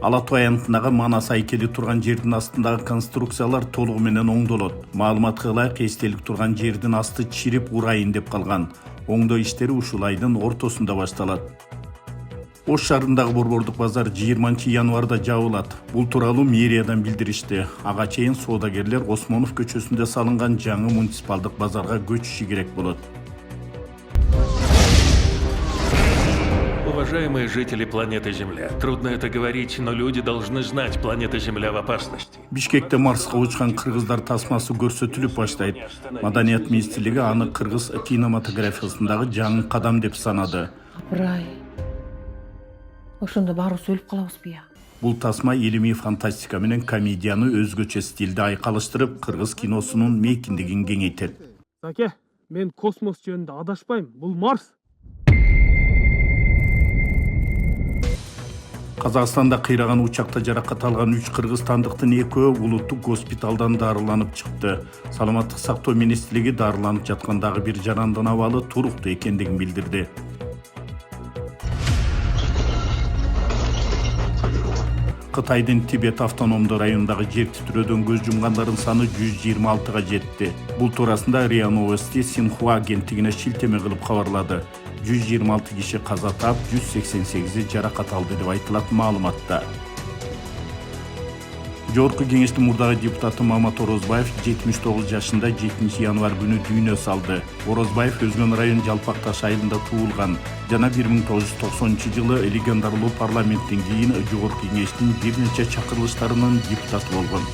Ала Тоо аянтындагы Манас айкели турган жердин астындагы конструкциялар толугу менен оңдолот. Маалыматка ылайык эстелик турган жердин асты чирип урайын деп калган. Оңдоо иштери ушул айдын ортосунда башталат. Ош шаарындагы борбордук базар 20 январда жабылат. Бул тууралуу мэриядан билдиришти. Ага чейин соодагерлер Осмонов көчөсүндө салынган жаңы муниципалдык базарга көчүшү керек болот. Уважаемые жители планеты Земля, трудно это говорить, но люди должны знать, планета Земля в опасности. Бишкекте Марска учкан кыргыздар тасмасы көрсөтүлүп баштайт. Маданият министрлиги аны кыргыз кинематографиясындагы жаңы кадам деп санады. Апырай. Ошондо баарыбыз өлүп калабызбы я? Бул тасма илимий фантастика менен комедияны өзгөчө стилде айкалыштырып, кыргыз киносунун мейкиндигин кеңейтет. Саке, мен космос жөнүндө адашпайм. Бул Марс. Казакстанда кыйраган учакта жаракат алган 3 кыргызстандыктын экөө улуттук госпиталдан дарыланып чыкты. Саламаттык сактоо министрлиги дарыланып жаткандагы бир жарандын абалы туруктуу экендигин билдирди. Кытайдын Тибет автономдуу районундагы жер титирөөдөн көз жумгандардын саны 126га жетти. Бул туурасында РИА Новости Синхуа агенттигине шилтеме кылып кабарлады. 126 киши каза таап, 188 жаракат алды деп айтылат маалыматта. Жогорку кеңештин мурдагы депутаты Мамат Орозбаев 79 жашында 7 январ күнү дүйнө салды. Орозбаев Өзгөн район Жалпак Таш айылында туулган. Жана 1990-жылы легендарлуу парламенттен кийин Жогорку кеңештин бир нече чакырылыштарынын депутаты болгон.